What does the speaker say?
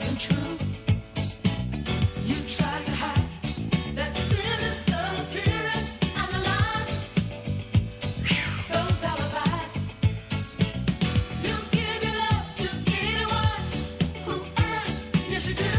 wasn't true. You tried to hide that sinister appearance and the lies, those alibis. You give your love to anyone who asks, yes you do.